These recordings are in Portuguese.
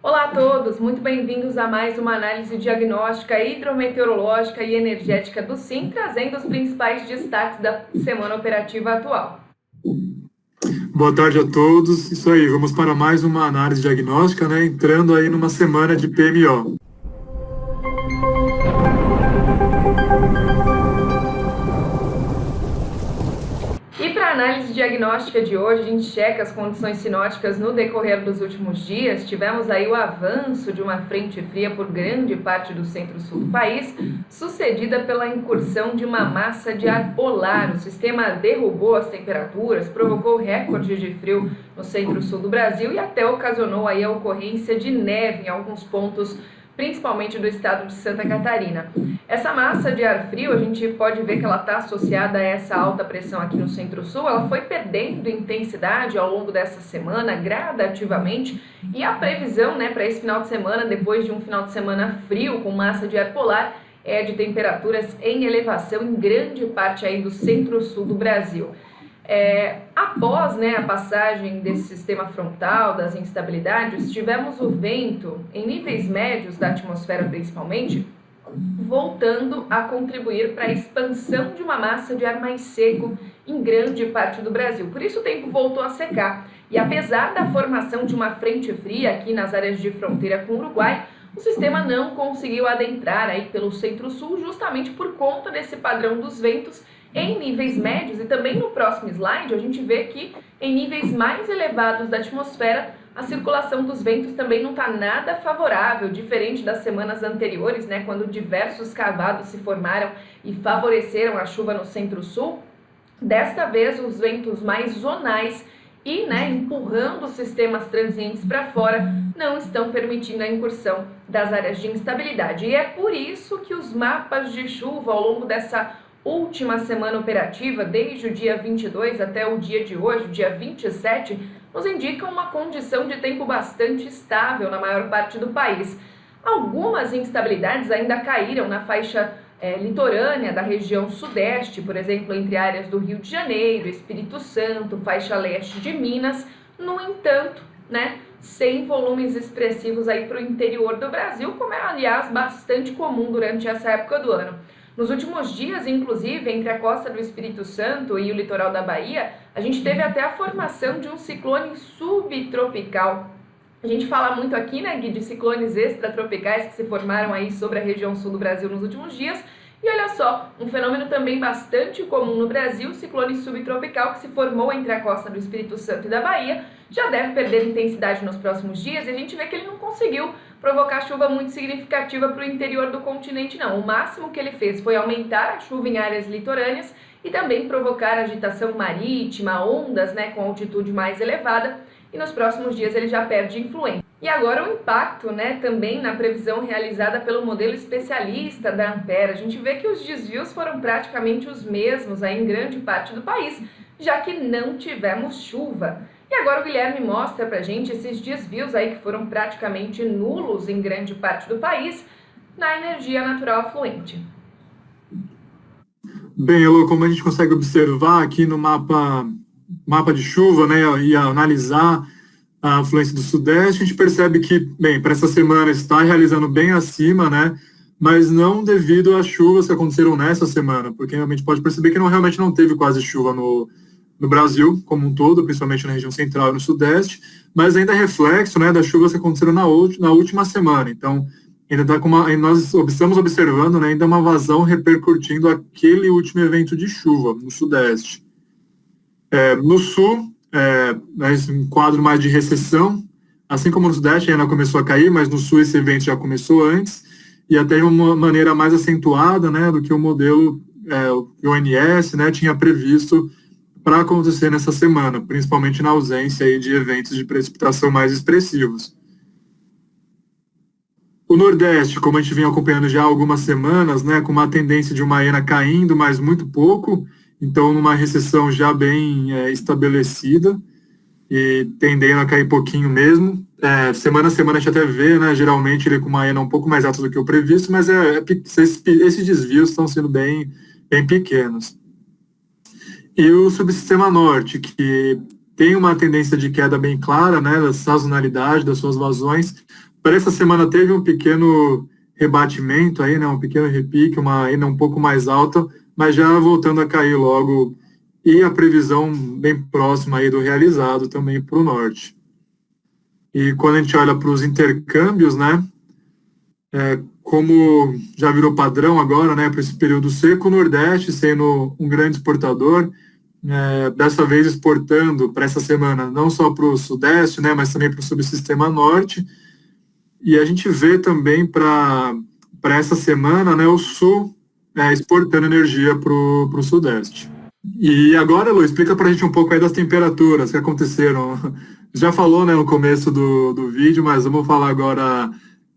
Olá a todos, muito bem-vindos a mais uma análise diagnóstica, hidrometeorológica e energética do SIM, trazendo os principais destaques da semana operativa atual. Boa tarde a todos. Isso aí, vamos para mais uma análise diagnóstica, né? Entrando aí numa semana de PMO. E para a análise diagnóstica de hoje, a gente checa as condições sinóticas no decorrer dos últimos dias. Tivemos aí o avanço de uma frente fria por grande parte do centro-sul do país, sucedida pela incursão de uma massa de ar polar. O sistema derrubou as temperaturas, provocou recorde de frio no centro-sul do Brasil e até ocasionou aí a ocorrência de neve em alguns pontos, principalmente do estado de Santa Catarina. Essa massa de ar frio, a gente pode ver que ela está associada a essa alta pressão aqui no centro-sul. Ela foi perdendo intensidade ao longo dessa semana, gradativamente, e a previsão, para esse final de semana, depois de um final de semana frio com massa de ar polar, é de temperaturas em elevação em grande parte aí do centro-sul do Brasil. Após a passagem desse sistema frontal, das instabilidades, tivemos o vento em níveis médios da atmosfera principalmente, voltando a contribuir para a expansão de uma massa de ar mais seco em grande parte do Brasil. Por isso o tempo voltou a secar. E apesar da formação de uma frente fria aqui nas áreas de fronteira com o Uruguai, o sistema não conseguiu adentrar aí pelo centro-sul justamente por conta desse padrão dos ventos em níveis médios. E também no próximo slide a gente vê que em níveis mais elevados da atmosfera a circulação dos ventos também não está nada favorável, diferente das semanas anteriores, quando diversos cavados se formaram e favoreceram a chuva no centro-sul. Desta vez os ventos mais zonais e empurrando os sistemas transientes para fora não estão permitindo a incursão das áreas de instabilidade. E é por isso que os mapas de chuva ao longo dessa última semana operativa, desde o dia 22 até o dia de hoje, o dia 27, nos indicam uma condição de tempo bastante estável na maior parte do país. Algumas instabilidades ainda caíram na faixa litorânea da região sudeste, por exemplo, entre áreas do Rio de Janeiro, Espírito Santo, faixa leste de Minas. No entanto, sem volumes expressivos aí para o interior do Brasil, como é, aliás, bastante comum durante essa época do ano. Nos últimos dias, inclusive, entre a costa do Espírito Santo e o litoral da Bahia, a gente teve até a formação de um ciclone subtropical. A gente fala muito aqui, Gui, de ciclones extratropicais que se formaram aí sobre a região sul do Brasil nos últimos dias. E olha só, um fenômeno também bastante comum no Brasil, o ciclone subtropical que se formou entre a costa do Espírito Santo e da Bahia, já deve perder intensidade nos próximos dias e a gente vê que ele não conseguiu provocar chuva muito significativa para o interior do continente, não. O máximo que ele fez foi aumentar a chuva em áreas litorâneas e também provocar agitação marítima, ondas com altitude mais elevada, e nos próximos dias ele já perde influência. E agora o impacto também na previsão realizada pelo modelo especialista da Ampere. A gente vê que os desvios foram praticamente os mesmos aí em grande parte do país, já que não tivemos chuva. E agora o Guilherme mostra pra gente esses desvios aí que foram praticamente nulos em grande parte do país na energia natural afluente. Bem, Elô, como a gente consegue observar aqui no mapa de chuva, e analisar a afluência do Sudeste, a gente percebe que, bem, para essa semana está realizando bem acima, mas não devido às chuvas que aconteceram nessa semana, porque realmente pode perceber que realmente não teve quase chuva no Brasil como um todo, principalmente na região central e no Sudeste, mas ainda é reflexo das chuvas que aconteceram na última semana. Então, ainda está nós estamos observando ainda uma vazão repercutindo aquele último evento de chuva no Sudeste. No Sul, um quadro mais de recessão, assim como no Sudeste ainda começou a cair, mas no Sul esse evento já começou antes, e até de uma maneira mais acentuada do que o modelo, o ONS tinha previsto para acontecer nessa semana, principalmente na ausência aí de eventos de precipitação mais expressivos. O Nordeste, como a gente vinha acompanhando já há algumas semanas, com uma tendência de uma ENA caindo, mas muito pouco, então numa recessão já bem estabelecida e tendendo a cair pouquinho mesmo. Semana a semana a gente até vê, geralmente ele com uma ENA um pouco mais alta do que o previsto, mas esses desvios estão sendo bem pequenos. E o subsistema norte, que tem uma tendência de queda bem clara, né, da sazonalidade das suas vazões. Para essa semana teve um pequeno rebatimento aí, né, um pequeno repique, uma ainda um pouco mais alta, mas já voltando a cair logo, e a previsão bem próxima aí do realizado também para o norte. E quando a gente olha para os intercâmbios, né, como já virou padrão agora, né, para esse período seco, o Nordeste sendo um grande exportador, dessa vez exportando para essa semana não só para o Sudeste, né, mas também para o subsistema Norte, e a gente vê também para essa semana, né, o Sul exportando energia para o Sudeste. E agora, Lu, explica para a gente um pouco aí das temperaturas que aconteceram. Já falou, né, no começo do vídeo, mas vamos falar agora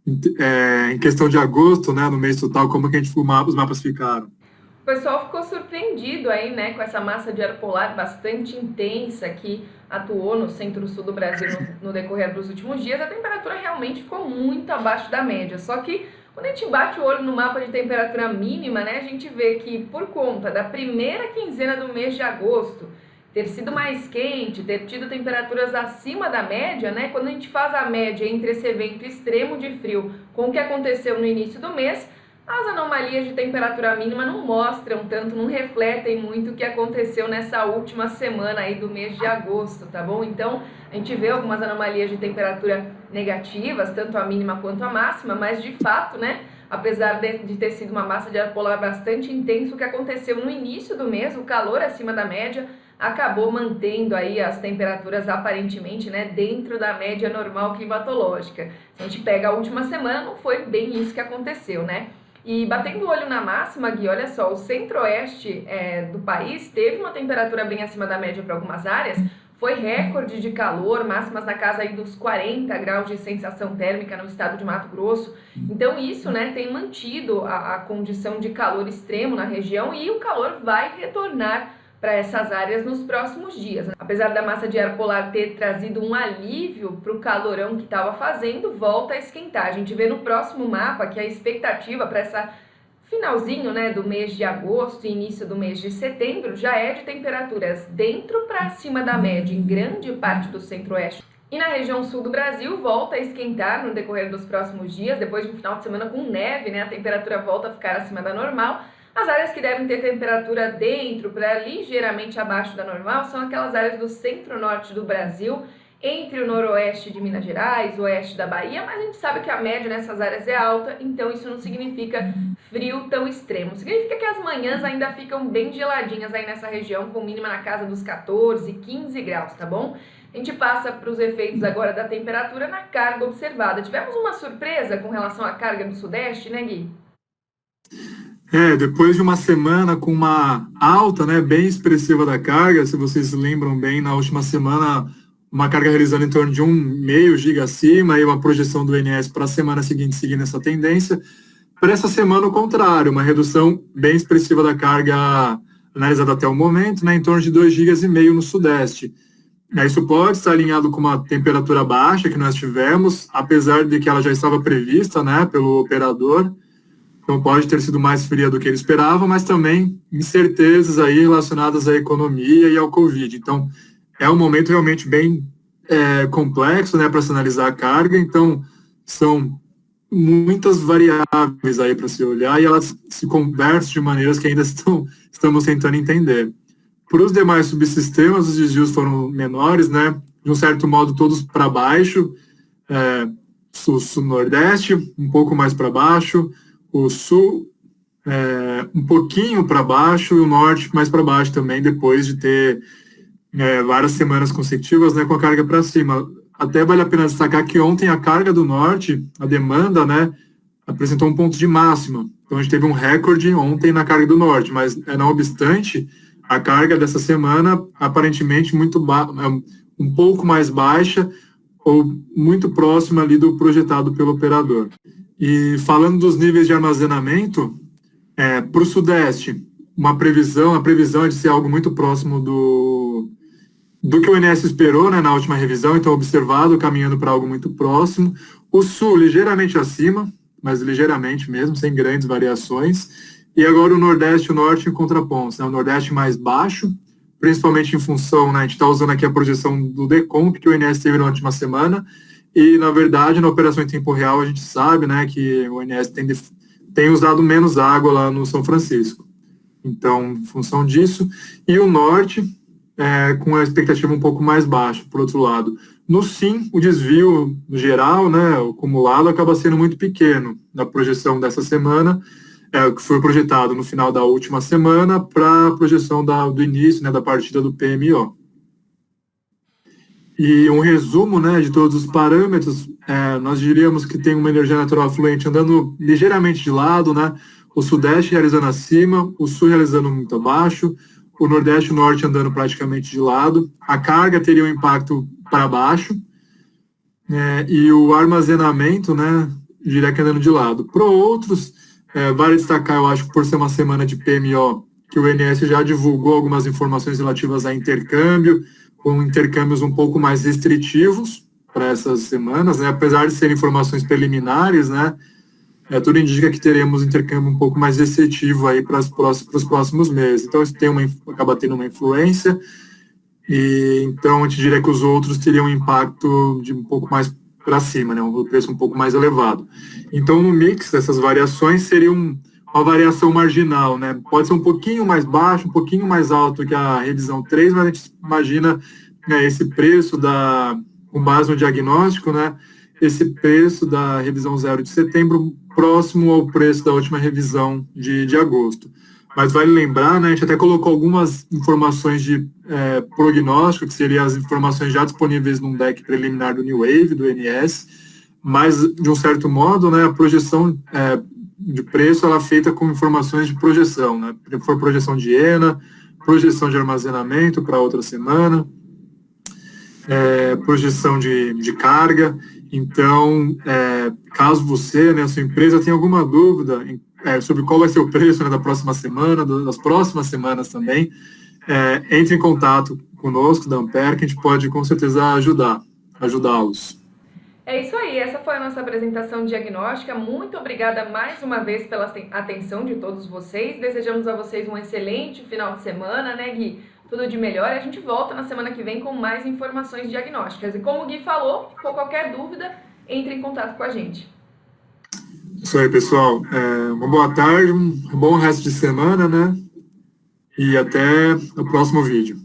em questão de agosto, né, no mês total, como que os mapas ficaram. O pessoal ficou surpreendido aí, né, com essa massa de ar polar bastante intensa que atuou no centro-sul do Brasil no decorrer dos últimos dias. A temperatura realmente ficou muito abaixo da média, só que quando a gente bate o olho no mapa de temperatura mínima, né, a gente vê que por conta da primeira quinzena do mês de agosto ter sido mais quente, ter tido temperaturas acima da média, né, quando a gente faz a média entre esse evento extremo de frio com o que aconteceu no início do mês, as anomalias de temperatura mínima não mostram tanto, não refletem muito o que aconteceu nessa última semana aí do mês de agosto, tá bom? Então, a gente vê algumas anomalias de temperatura negativas, tanto a mínima quanto a máxima, mas de fato, né, apesar de ter sido uma massa de ar polar bastante intensa, o que aconteceu no início do mês, o calor acima da média, acabou mantendo aí as temperaturas aparentemente, né, dentro da média normal climatológica. Se a gente pega a última semana, não foi bem isso que aconteceu, né? E batendo o olho na máxima, Gui, olha só, o centro-oeste do país teve uma temperatura bem acima da média para algumas áreas, foi recorde de calor, máximas na casa aí dos 40 graus de sensação térmica no estado de Mato Grosso. Então isso, né, tem mantido a condição de calor extremo na região e o calor vai retornar para essas áreas nos próximos dias. Apesar da massa de ar polar ter trazido um alívio para o calorão que estava fazendo, volta a esquentar. A gente vê no próximo mapa que a expectativa para essa finalzinho, né, do mês de agosto e início do mês de setembro já é de temperaturas dentro para acima da média em grande parte do centro-oeste. E na região sul do Brasil volta a esquentar no decorrer dos próximos dias, depois de um final de semana com neve, né, a temperatura volta a ficar acima da normal. As áreas que devem ter temperatura dentro para ligeiramente abaixo da normal são aquelas áreas do centro-norte do Brasil, entre o noroeste de Minas Gerais, o oeste da Bahia, mas a gente sabe que a média nessas áreas é alta, então isso não significa frio tão extremo. Significa que as manhãs ainda ficam bem geladinhas aí nessa região, com mínima na casa dos 14, 15 graus, tá bom? A gente passa para os efeitos agora da temperatura na carga observada. Tivemos uma surpresa com relação à carga do Sudeste, né, Gui? Depois de uma semana com uma alta, né, bem expressiva da carga, se vocês se lembram bem, na última semana, uma carga realizando em torno de 1,5 giga acima, e uma projeção do INS para a semana seguinte seguindo essa tendência. Para essa semana, o contrário, uma redução bem expressiva da carga analisada até o momento, né, em torno de 2,5 gigas no Sudeste. Isso pode estar alinhado com uma temperatura baixa que nós tivemos, apesar de que ela já estava prevista, né, pelo operador. Então pode ter sido mais fria do que ele esperava, mas também incertezas aí relacionadas à economia e ao Covid. Então é um momento realmente bem complexo, né, para se analisar a carga. Então são muitas variáveis aí para se olhar e elas se conversam de maneiras que ainda estamos tentando entender. Para os demais subsistemas, os desvios foram menores, né, de um certo modo todos para baixo, sul-nordeste um pouco mais para baixo, o sul um pouquinho para baixo e o norte mais para baixo também, depois de ter várias semanas consecutivas, né, com a carga para cima. Até vale a pena destacar que ontem a carga do norte, a demanda, né, apresentou um ponto de máxima. Então a gente teve um recorde ontem na carga do norte, mas não obstante, a carga dessa semana aparentemente um pouco mais baixa ou muito próxima ali do projetado pelo operador. E falando dos níveis de armazenamento, para o Sudeste, a previsão é de ser algo muito próximo do que o INS esperou, né, na última revisão, então observado, caminhando para algo muito próximo. O Sul, ligeiramente acima, mas ligeiramente mesmo, sem grandes variações. E agora o Nordeste e o Norte em contrapontos, né, o Nordeste mais baixo, principalmente em função, né, a gente está usando aqui a projeção do Decomp que o INS teve na última semana, e, na verdade, na operação em tempo real, a gente sabe, né, que o INS tem usado menos água lá no São Francisco. Então, em função disso, e o norte, com a expectativa um pouco mais baixa, por outro lado. No sim, o desvio no geral, né, o acumulado, acaba sendo muito pequeno na projeção dessa semana, que foi projetado no final da última semana para a projeção do início, né, da partida do PMO. E um resumo, né, de todos os parâmetros, nós diríamos que tem uma energia natural fluente andando ligeiramente de lado, né, o sudeste realizando acima, o sul realizando muito abaixo, o nordeste e o norte andando praticamente de lado, a carga teria um impacto para baixo, e o armazenamento, né, diria que andando de lado. Para outros, vale destacar, eu acho, por ser uma semana de PMO, que o INS já divulgou algumas informações relativas a intercâmbio, com intercâmbios um pouco mais restritivos para essas semanas, né, apesar de serem informações preliminares, né, tudo indica que teremos intercâmbio um pouco mais restritivo aí para os próximos meses. Então, isso acaba tendo uma influência, e então a gente diria que os outros teriam um impacto de um pouco mais para cima, né, um preço um pouco mais elevado. Então, no mix dessas variações, seria uma variação marginal, né? Pode ser um pouquinho mais baixo, um pouquinho mais alto que a revisão 3, mas a gente imagina, né, esse preço com base no diagnóstico, né, esse preço da revisão 0 de setembro próximo ao preço da última revisão de agosto. Mas vale lembrar, né, a gente até colocou algumas informações de prognóstico, que seriam as informações já disponíveis num deck preliminar do New Wave, do INS, mas, de um certo modo, né, a projeção de preço ela é feita com informações de projeção, né, for projeção de ENA, projeção de armazenamento para outra semana, projeção de carga. Então, caso você, né, a sua empresa tenha alguma dúvida sobre qual vai ser o preço, né, da próxima semana, das próximas semanas também, entre em contato conosco, da Ampere, que a gente pode com certeza ajudá-los. É isso aí, essa foi a nossa apresentação diagnóstica. Muito obrigada mais uma vez pela atenção de todos vocês. Desejamos a vocês um excelente final de semana, né, Gui? Tudo de melhor. A gente volta na semana que vem com mais informações diagnósticas. E como o Gui falou, por qualquer dúvida, entre em contato com a gente. Isso aí, pessoal. Uma boa tarde, um bom resto de semana, né? E até o próximo vídeo.